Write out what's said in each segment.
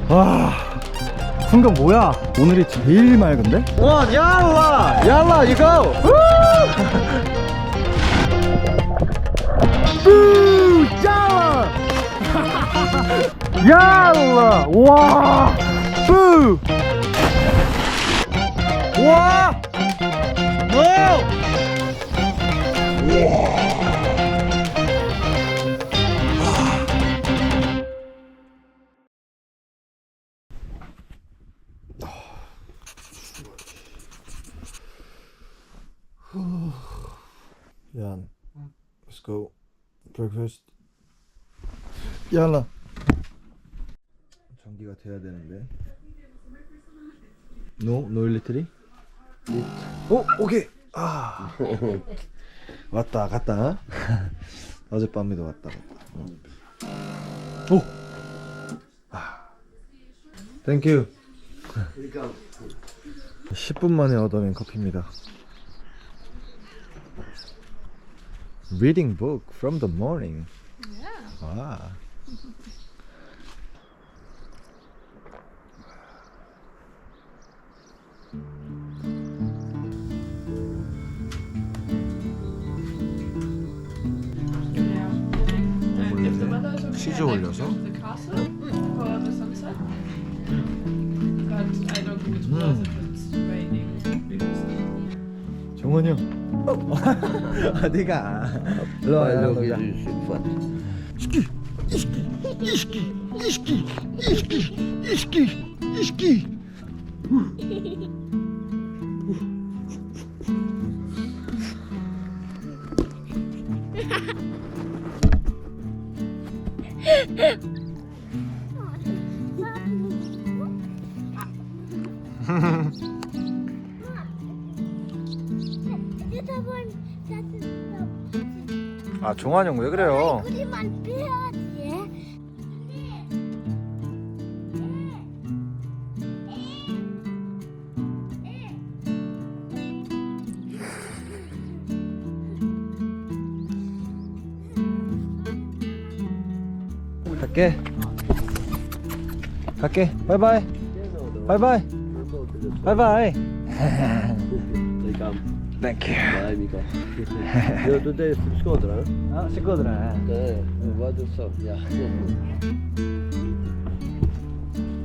와, 풍경 뭐야? 오늘이 제일 맑은데? 와, 얄라! 얄라, you go! 우! 얄라! 얄라! 와! 우! 와! 오! Jan, let's go. Breakfast. 얄라. 전기가 돼야 되는데. No 일리트리? 오, 오케이. 아. 왔다 갔다. 어젯밤에도 왔다 갔다. 오. 아. 땡큐. 10분 만에 얻어낸 커피입니다. Reading book from the morning. Yeah. 와. 치즈 올려서. 정원이 형. 어디가? 일로 와, 일로 오자. 이시키. 아, 종환이 형 왜 그래요? 갈게. 바이바이. 바이바이. Thank you. Nej, Mikael. Du är skadad? 아, 식구들아. Nej, vad du sa. Ja.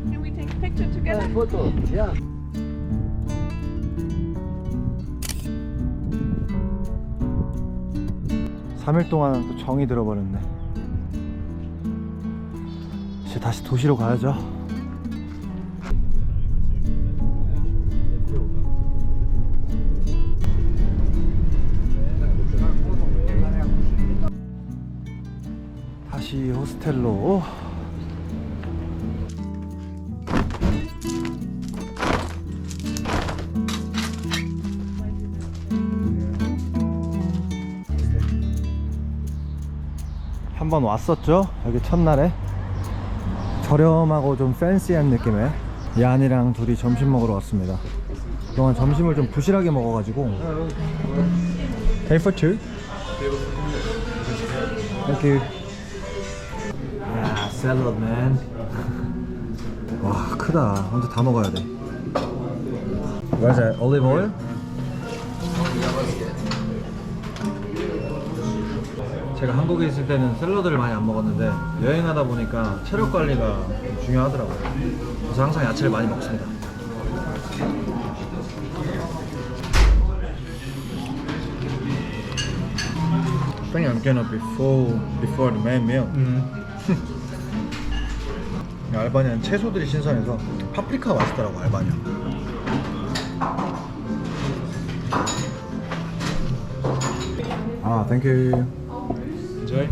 Can we take a picture together? Foto. Ja. 삼 일 동안 또 정이 들어버렸네. 이제 다시 도시로 가야죠. 다시 호스텔로. 한번 왔었죠? 여기 첫날에 저렴하고 좀 팬시한 느낌의 얀이랑 둘이 점심 먹으러 왔습니다. 그동안 점심을 좀 부실하게 먹어가지고. Pay for two? Thank you. 야, 샐러드 man. 와, 크다. 혼자 다 먹어야 돼. Where's that? Olive oil? 제가 한국에 있을 때는 샐러드를 많이 안 먹었는데 여행하다 보니까 체력 관리가 중요하더라고요. 그래서 항상 야채를 많이 먹습니다. I think I'm gonna be full before the main meal. 알바니아는 채소들이 신선해서 파프리카가 맛있더라고, 알바니아. 아, 땡큐. Enjoy.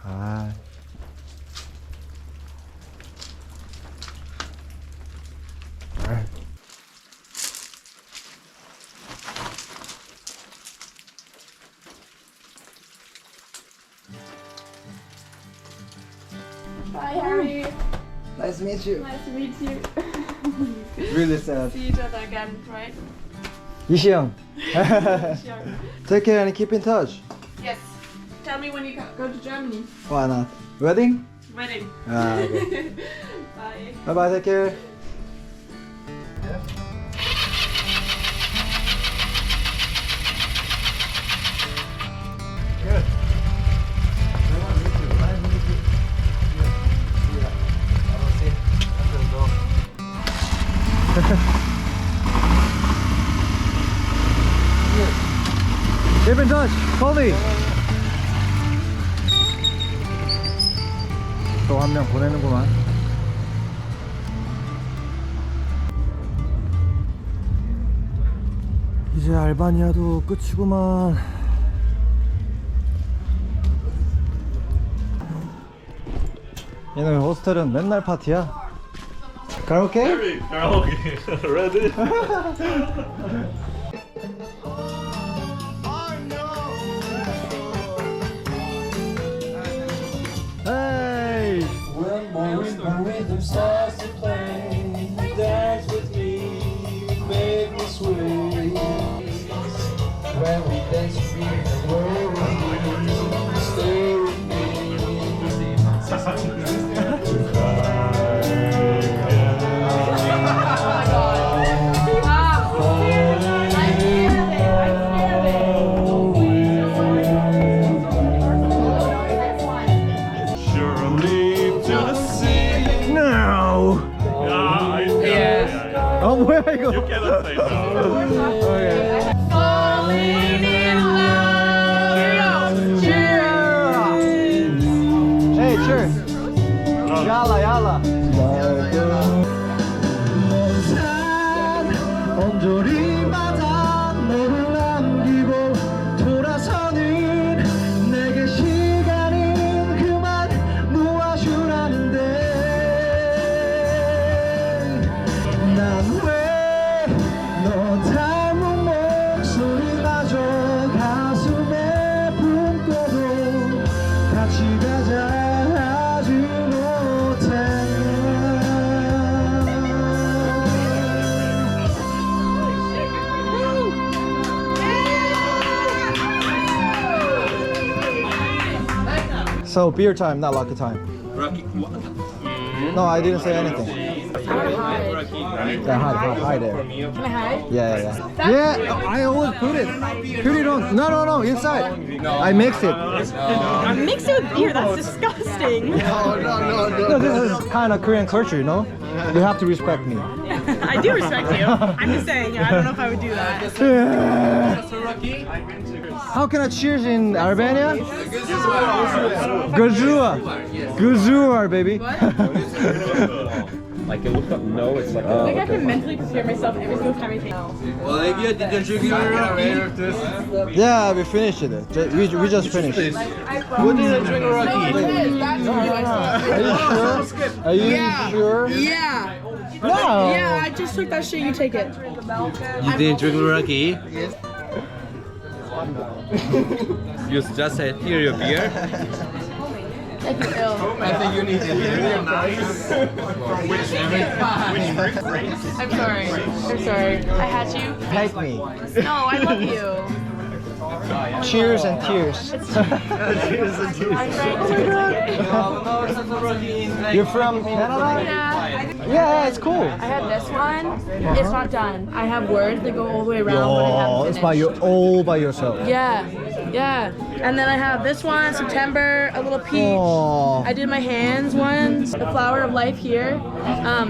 아. Hi, Harry. Nice to meet you. Nice to meet you. Really sad. See each other again, right? 이시영. Sure. Take care and keep in touch. Yes. Tell me when you go to Germany. Why not? Wedding? Wedding. Ah, okay. Bye. Bye bye. Take care. Keep in touch. Call me. 또 한 명 보내는구만. 이제 알바니아도 끝이구만. 얘네 호스텔은 맨날 파티야. 가라오케? Karaoke. Ready? Hey! When my rhythm starts to play, dance with me, make me sway. When we dance, feel the world, stay with Surely to the sea. No! 어 뭐야 이거? You cannot say no. Okay. Falling in love. Cheers. Hey, sure. Yalla, yalla. 언저리마다 너를 남기고 돌아서는 내게 시간은 그만 놓아주라는데 난 왜 너 닮은 목소리마저 가슴에 품고도 같이 가자 하지 못했나. So beer time, not lucky time. No, I didn't say anything. Yeah, hide there. Can I hide? Yeah. Yeah, I always put it. Put it on. No, inside. I mix it. Mix it with beer. That's disgusting. No, this is kind of Korean culture, you know? You have to respect me. I do respect you. I'm just saying. I don't know if I would do that. How can I cheers in Albania? Gazua. Gazua, baby. Like it looks like no, it's like I think I can mentally prepare myself every single time I take. Olivia, did you drink your Yeah, we finished it. We just finished. What did I drink Rocky? Are you sure? Yeah. No. Yeah, I just took that shit. You take it. You didn't drink Rocky? you just said here your beer. I feel ill. I think you need to be nice. I'm sorry. I'm sorry. I had you. Hate me. No, I love you. Cheers and tears. I'm trying. You're from Canada? Yeah. Yeah, it's cool. I had this one. It's not done. I have words that go all the way around, but I Oh, haven't it's finished. by you all by yourself. Yeah. And then I have this one, September, a little peach. Oh. I did my hands once, the flower of life here.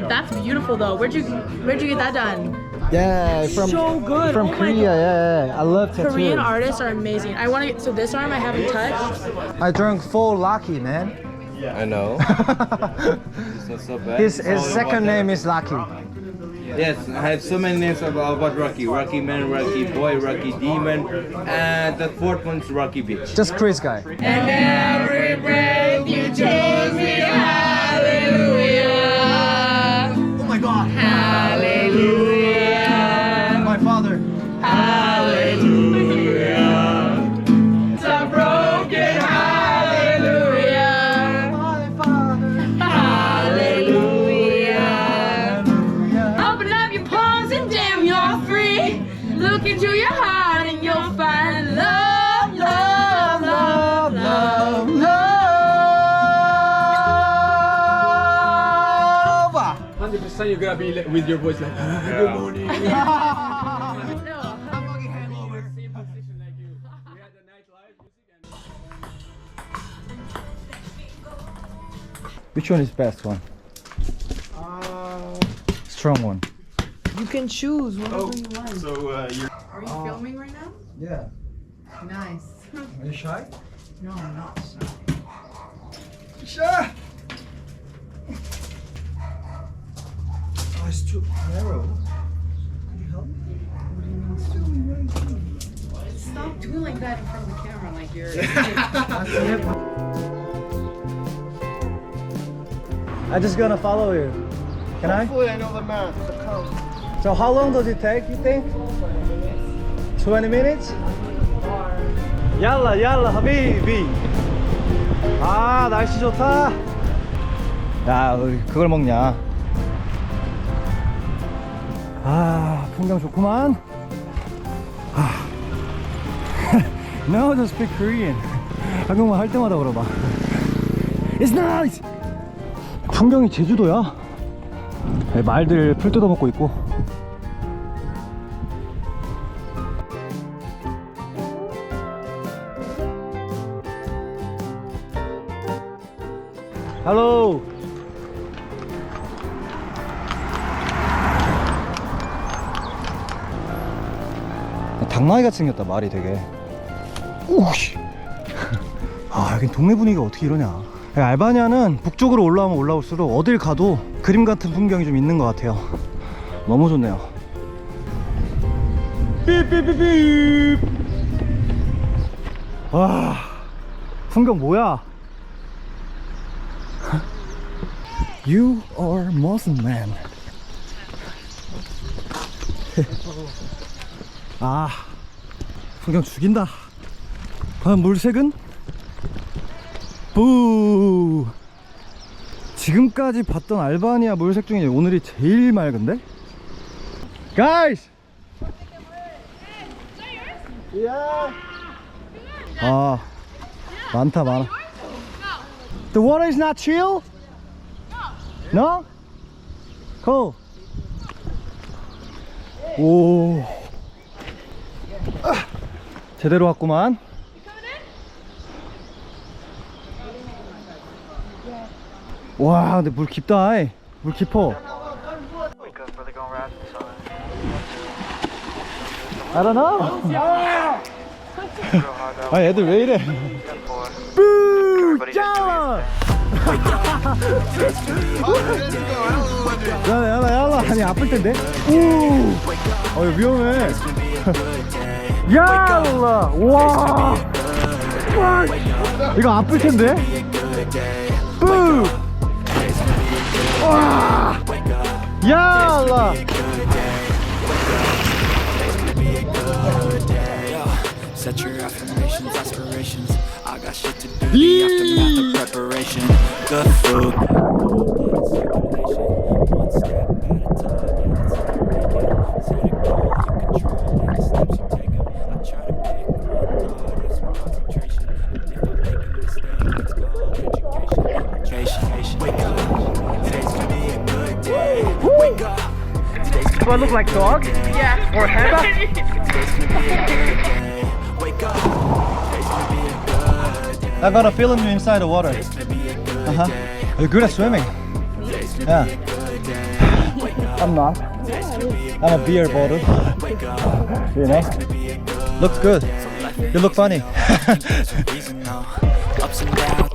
That's beautiful though. Where'd you get that done? Yeah, from So good. From Oh my Korea. Yeah. I love tattoos. Korean artists are amazing. I want to get so this arm I haven't touched. I drank full Lucky, man. I know. It's not so bad. His second name is Lucky. Yes, I have so many names about Rocky. Rocky Man, Rocky Boy, Rocky Demon, and the fourth one's Rocky Bitch. Just Chris guy. And every breath you chose me, hallelujah. Oh my God. Hallelujah. My father. Hallelujah. It's a broken hallelujah. My father. Hallelujah. free. Look into your heart and you'll find love, love, love, love, love. 100% you're gonna be with your voice like, good morning. Which one is best one? Strong one. You can choose whatever you want. So you're Are you filming right now? Yeah. Nice. Are you shy? No, I'm not. Shy. Oh, it's too narrow. Could you help me? Stop doing like that in front of the camera, like you're. I'm just gonna follow you. Can I? Hopefully I know the map. So how long does it take, you think? 20 minutes? Yalla yalla habibi. 아 날씨 좋다. 야 우리 그걸 먹냐? 아 풍경 좋구만. 아. No, just speak Korean. 한국말 할 때마다 물어봐. It's nice. 풍경이 제주도야. 말들 풀 뜯어먹고 있고. Hello. 당나귀같이 생겼다 말이 되게. 오씨. 아 여긴 동네 분위기가 어떻게 이러냐. 알바니아는 북쪽으로 올라오면 올라올수록 어딜 가도 그림 같은 풍경이 좀 있는 것 같아요. 너무 좋네요. 삐삐삐삐. 와 풍경 뭐야. You are Muslim man. 아 풍경 죽인다. 과연 물색은? 부. 지금까지 봤던 알바니아 물색 중에 오늘이 제일 맑은데? Guys! 아 많다 많아. The water is not chill? No? Cool. 오. 아, 제대로 왔구만. 와, 근데 물 깊다. 이. 물 깊어. I don't know. 아, 애들 왜 이래? 뿌! 짜! 야라 아니 아플 텐데. 우! 어 위험해. 야라 와. 이거 아플 텐데. 뿌! 와! 야라. Set your affirmations, aspirations. I got shit to do. The aftermath of preparation. Good food. One step at a time. Set a goal, you control the steps you take 'em. I try to pick one thought, it's my concentration. If I make a mistake, it's called education. Wake up. Today's gonna be a good day. Wake up. Do I look like dog? Yeah. Or Heba? Today's gonna be a good day. Wake up. Today's gonna be a good day. I'm gonna film you inside the water. Uh-huh. Are you good at swimming? Yeah. I'm not. I'm a beer bottle. You know? Looks good. You look funny. Reason now. Ups and downs.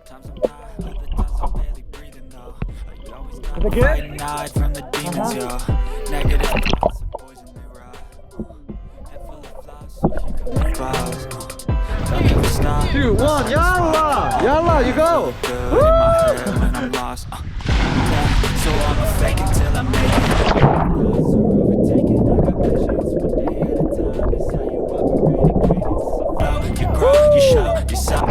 Sometimes I'm high, other times I'm barely breathing now. You always gotta fight and hide from the demons, yo. Negative thoughts and poison they ride. Head full of flies, so you can clouds. Don't ever stop. 2, 1, yalla! Yalla, you go! Good in my head when I'm lost. Yeah, so I'ma fake it till I make it. So overtake it, I got patience. One day at a time is how you operate. Greatness so flow, you grow, you show yourself.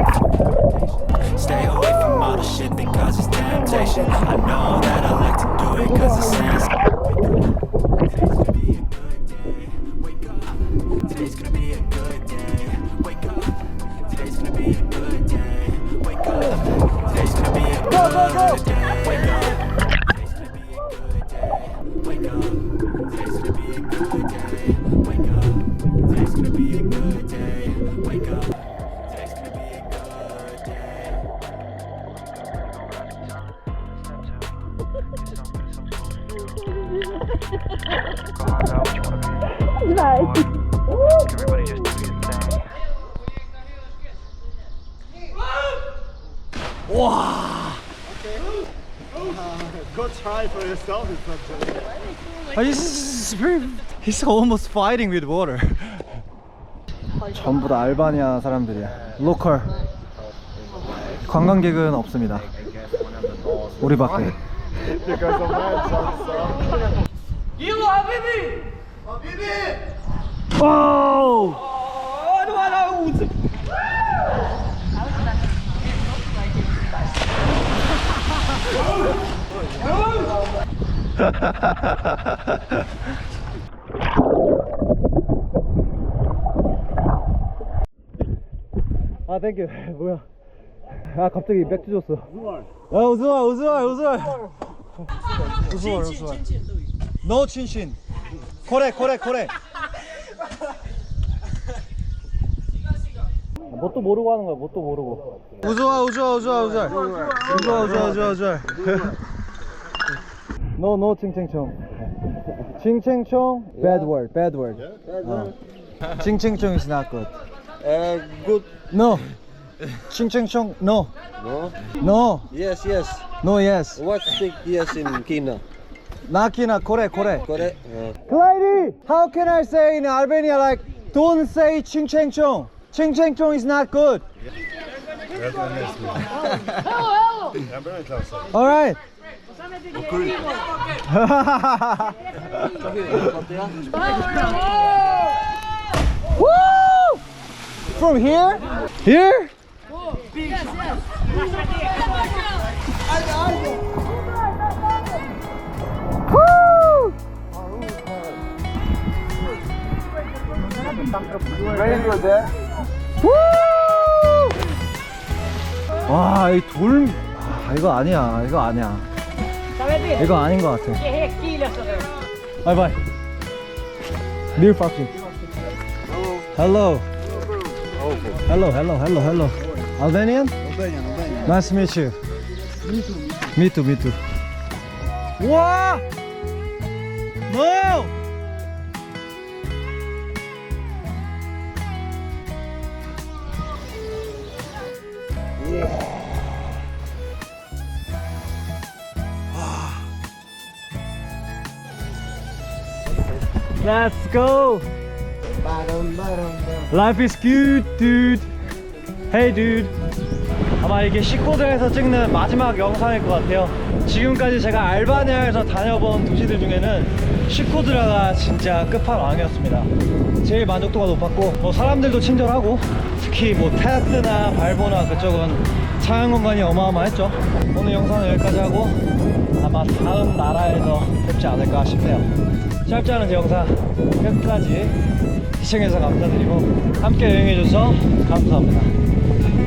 Stay away from all the shit that causes temptation. I know that I like to do it 'cause it sounds He's almost fighting with water. 전부 다 알바니아 사람들이야. 로컬. 관광객은 없습니다. 우리밖에. 와우! 아, 땡큐. 뭐야? 아, 갑자기 맥주 줬어. 야, 우수알. No 친친. 코레. 뭣도 모르고 하는 거야. 뭣도 모르고. 우수알. No 칭칭총. 칭칭총. Bad word. 칭칭총 is not good. Good. No. 칭칭총. No. No. Yes. No. Yes. What's the yes in Kina? 나키나 코레. Correct. Clyde, how can I say in Albania like don't say 칭칭총? 칭칭총 is not good. All right. Woo! From here? Here? Woo! Woo! 와, 이 돌, 이거 아니야. 이거 아닌 것 같아. 바이바이. Near fucking. Hello. Hello. Albanian? Nice to meet you. Me too. 와! No! Let's go! Life is good, dude. Hey, dude. 아마 이게 시코드에서 찍는 마지막 영상일 것 같아요. 지금까지 제가 알바니아에서 다녀본 도시들 중에는 시코드라가 진짜 끝판왕이었습니다. 제일 만족도가 높았고 뭐 사람들도 친절하고 특히 뭐 테스나 발보나 그쪽은 자연공간이 어마어마했죠. 오늘 영상은 여기까지 하고 아마 다음 나라에서 뵙지 않을까 싶네요. 짧지 않은 제 영상 끝까지 시청해주셔서 감사드리고 함께 여행해줘서 감사합니다.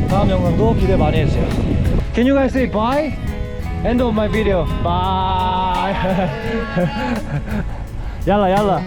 다음 영상도 기대 많이 해주세요. Can you guys say bye? End of my video. Bye. Yalla.